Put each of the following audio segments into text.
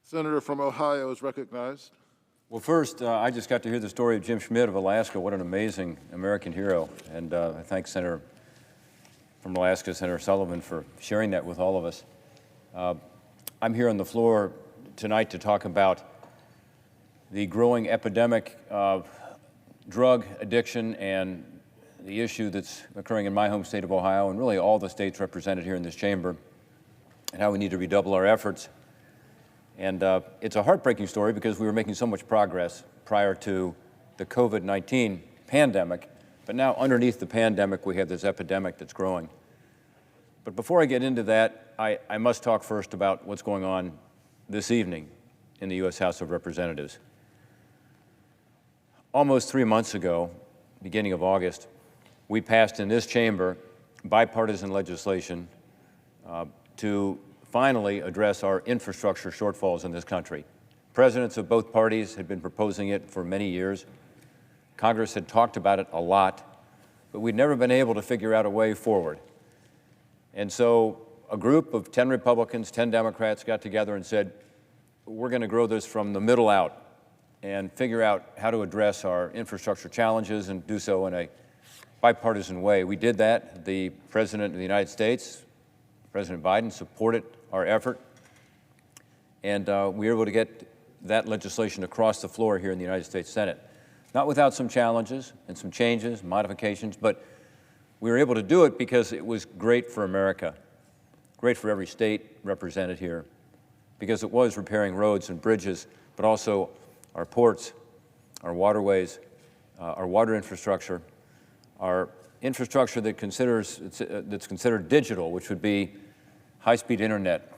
Senator from Ohio is recognized. Well, first, I just got to hear the story of Jim Schmidt of Alaska. What an amazing American hero. And I thank Senator from Alaska, Senator Sullivan, for sharing that with all of us. I'm here on the floor tonight to talk about the growing epidemic of drug addiction and the issue that's occurring in my home state of Ohio and really all the states represented here in this chamber, and how we need to redouble our efforts. And it's a heartbreaking story because we were making so much progress prior to the COVID-19 pandemic, but now underneath the pandemic we have this epidemic that's growing. But before I get into that, I must talk first about what's going on this evening in the U.S. House of Representatives. Almost 3 months ago, beginning of August, we passed in this chamber bipartisan legislation to finally address our infrastructure shortfalls in this country. Presidents of both parties had been proposing it for many years. Congress had talked about it a lot, but we'd never been able to figure out a way forward. And so a group of 10 Republicans, 10 Democrats got together and said, we're going to grow this from the middle out and figure out how to address our infrastructure challenges and do so in a bipartisan way. We did that. The President of the United States, President Biden, supported our effort, and we were able to get that legislation across the floor here in the United States Senate. Not without some challenges and some changes, modifications, but we were able to do it because it was great for America, great for every state represented here, because it was repairing roads and bridges, but also our ports, our waterways, our water infrastructure, our infrastructure that's considered digital, which would be high-speed internet,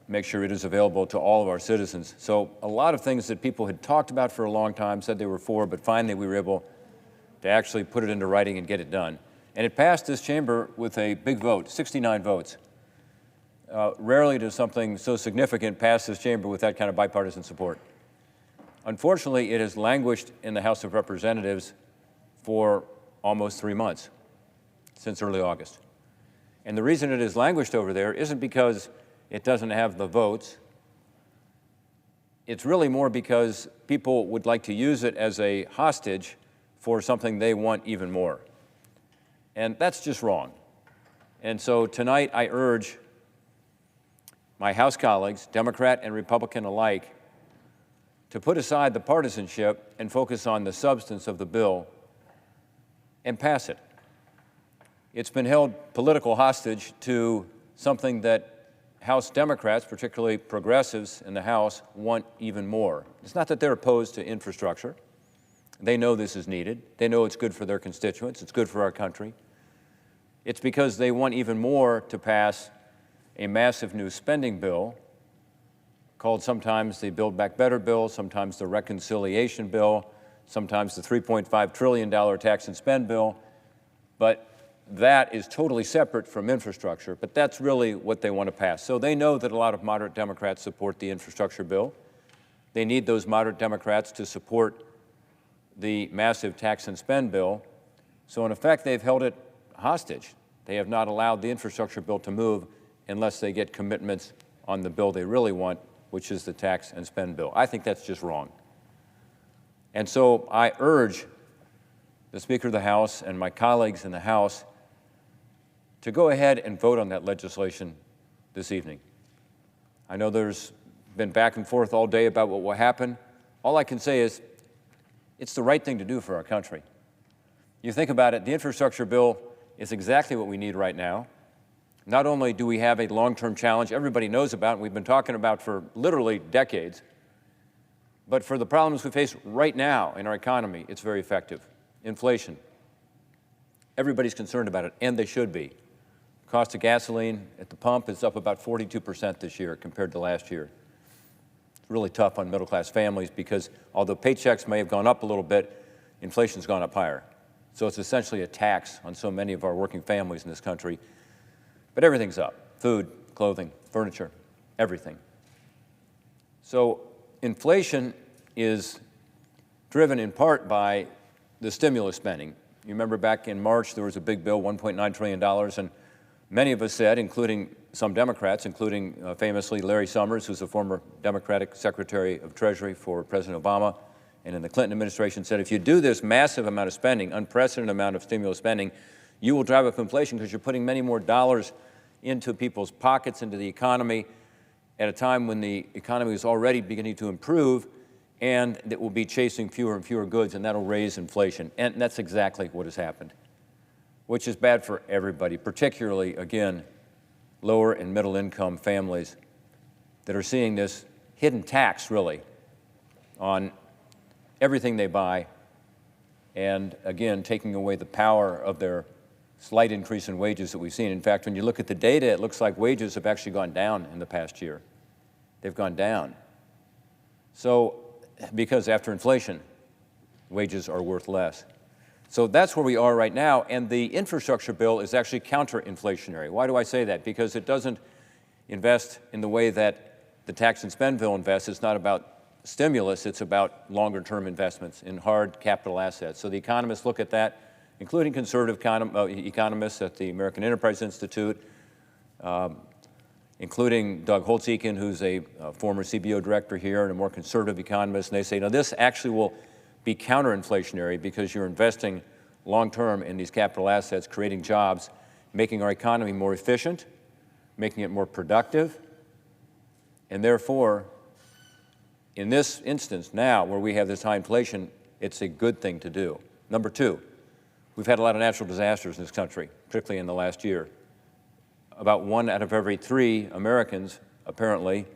make sure it is available to all of our citizens. So a lot of things that people had talked about for a long time, said they were for, but finally we were able to actually put it into writing and get it done. And it passed this chamber with a big vote, 69 votes. Rarely does something so significant pass this chamber with that kind of bipartisan support. Unfortunately, it has languished in the House of Representatives for almost 3 months, since early August. And the reason it has languished over there isn't because it doesn't have the votes. It's really more because people would like to use it as a hostage for something they want even more. And that's just wrong. And so tonight I urge my House colleagues, Democrat and Republican alike, to put aside the partisanship and focus on the substance of the bill and pass it. It's been held political hostage to something that House Democrats, particularly progressives in the House, want even more. It's not that they're opposed to infrastructure. They know this is needed. They know it's good for their constituents. It's good for our country. It's because they want even more to pass a massive new spending bill called sometimes the Build Back Better bill, sometimes the reconciliation bill, sometimes the $3.5 trillion tax and spend bill. But that is totally separate from infrastructure, but that's really what they want to pass. So they know that a lot of moderate Democrats support the infrastructure bill. They need those moderate Democrats to support the massive tax and spend bill. So in effect, they've held it hostage. They have not allowed the infrastructure bill to move unless they get commitments on the bill they really want, which is the tax and spend bill. I think that's just wrong. And so I urge the Speaker of the House and my colleagues in the House to go ahead and vote on that legislation this evening. I know there's been back and forth all day about what will happen. All I can say is it's the right thing to do for our country. You think about it, the infrastructure bill is exactly what we need right now. Not only do we have a long-term challenge everybody knows about and we've been talking about for literally decades, but for the problems we face right now in our economy, it's very effective. Inflation. Everybody's concerned about it, and they should be. Cost of gasoline at the pump is up about 42% this year compared to last year. It's really tough on middle-class families because although paychecks may have gone up a little bit, inflation's gone up higher. So it's essentially a tax on so many of our working families in this country. But everything's up. Food, clothing, furniture, everything. So inflation is driven in part by the stimulus spending. You remember back in March, there was a big bill, $1.9 trillion, and many of us said, including some Democrats, including famously Larry Summers, who's a former Democratic Secretary of Treasury for President Obama, and in the Clinton administration, said if you do this massive amount of spending, unprecedented amount of stimulus spending, you will drive up inflation because you're putting many more dollars into people's pockets, into the economy, at a time when the economy is already beginning to improve, and it will be chasing fewer and fewer goods, and that'll raise inflation. And that's exactly what has happened, which is bad for everybody, particularly, again, lower and middle income families that are seeing this hidden tax, really, on everything they buy, and again, taking away the power of their slight increase in wages that we've seen. In fact, when you look at the data, it looks like wages have actually gone down in the past year. They've gone down. So, because after inflation, wages are worth less. So that's where we are right now, and the infrastructure bill is actually counter-inflationary. Why do I say that? Because it doesn't invest in the way that the tax and spend bill invests. It's not about stimulus, it's about longer-term investments in hard capital assets. So the economists look at that, including conservative economists at the American Enterprise Institute, including Doug Holtz-Eakin, who's a former CBO director here and a more conservative economist, and they say, no, this actually will be counter-inflationary because you're investing long-term in these capital assets, creating jobs, making our economy more efficient, making it more productive, and therefore, in this instance now, where we have this high inflation, it's a good thing to do. Number two, we've had a lot of natural disasters in this country, particularly in the last year. About 1 out of every 3 Americans, apparently,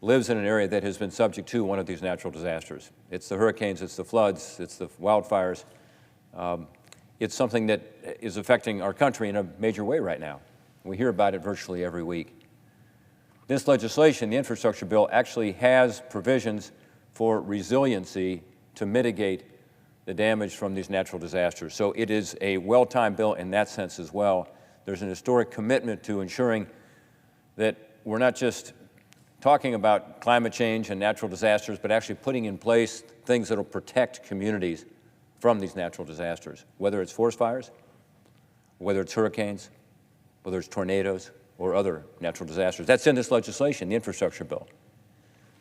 lives in an area that has been subject to one of these natural disasters. It's the hurricanes, it's the floods, it's the wildfires. It's something that is affecting our country in a major way right now. We hear about it virtually every week. This legislation, the infrastructure bill, actually has provisions for resiliency to mitigate the damage from these natural disasters. So it is a well-timed bill in that sense as well. There's an historic commitment to ensuring that we're not just talking about climate change and natural disasters, but actually putting in place things that will protect communities from these natural disasters, whether it's forest fires, whether it's hurricanes, whether it's tornadoes, or other natural disasters. That's in this legislation, the infrastructure bill.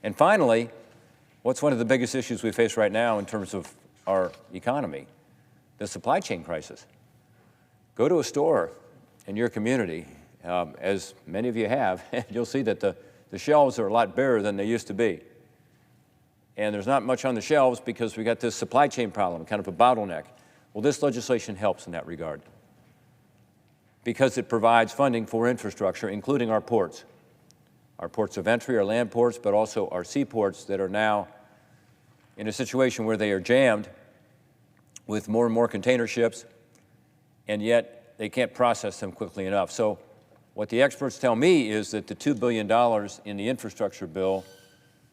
And finally, what's one of the biggest issues we face right now in terms of our economy? The supply chain crisis. Go to a store in your community, as many of you have, and you'll see that the shelves are a lot barer than they used to be. And there's not much on the shelves because we got this supply chain problem, kind of a bottleneck. Well, this legislation helps in that regard because it provides funding for infrastructure, including our ports of entry, our land ports, but also our seaports that are now in a situation where they are jammed with more and more container ships, and yet they can't process them quickly enough. So what the experts tell me is that the $2 billion in the infrastructure bill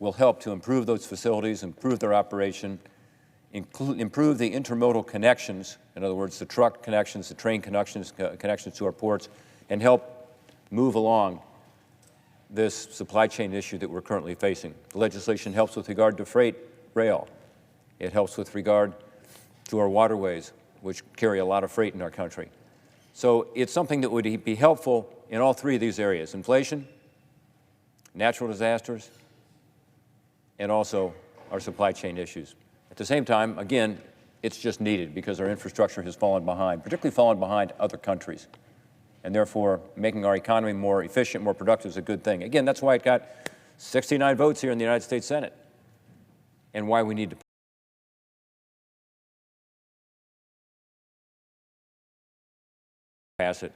will help to improve those facilities, improve their operation, improve the intermodal connections, in other words, the truck connections, the train connections to our ports, and help move along this supply chain issue that we're currently facing. The legislation helps with regard to freight rail. It helps with regard to our waterways, which carry a lot of freight in our country. So it's something that would be helpful in all 3 of these areas: inflation, natural disasters, and also our supply chain issues. At the same time, again, it's just needed because our infrastructure has fallen behind, particularly fallen behind other countries. And therefore, making our economy more efficient, more productive is a good thing. Again, that's why it got 69 votes here in the United States Senate, and why we need to pass it.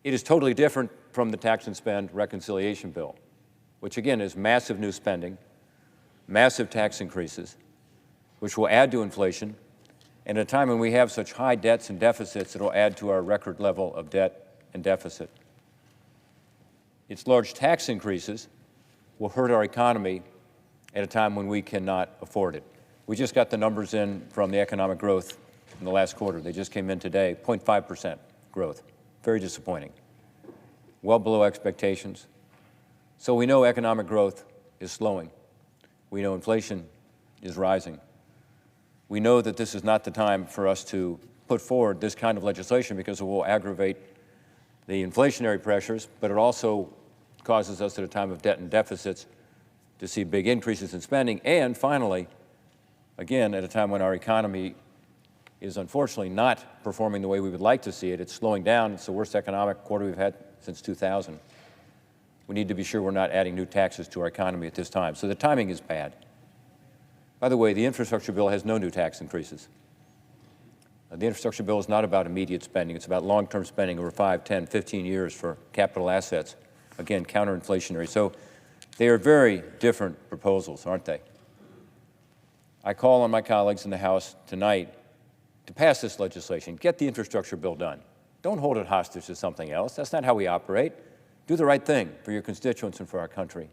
It is totally different from the tax and spend reconciliation bill, which again is massive new spending, massive tax increases, which will add to inflation, and at a time when we have such high debts and deficits, it will add to our record level of debt and deficit. Its large tax increases will hurt our economy at a time when we cannot afford it. We just got the numbers in from the economic growth in the last quarter. They just came in today, 0.5% growth. Very disappointing. Well below expectations. So we know economic growth is slowing. We know inflation is rising. We know that this is not the time for us to put forward this kind of legislation because it will aggravate the inflationary pressures, but it also causes us at a time of debt and deficits to see big increases in spending. And finally, again, at a time when our economy is unfortunately not performing the way we would like to see it, it's slowing down. It's the worst economic quarter we've had since 2000. We need to be sure we're not adding new taxes to our economy at this time. So the timing is bad. By the way, the infrastructure bill has no new tax increases. The infrastructure bill is not about immediate spending. It's about long-term spending over 5, 10, 15 years for capital assets. Again, counter-inflationary. So they are very different proposals, aren't they? I call on my colleagues in the House tonight to pass this legislation. Get the infrastructure bill done. Don't hold it hostage to something else. That's not how we operate. Do the right thing for your constituents and for our country.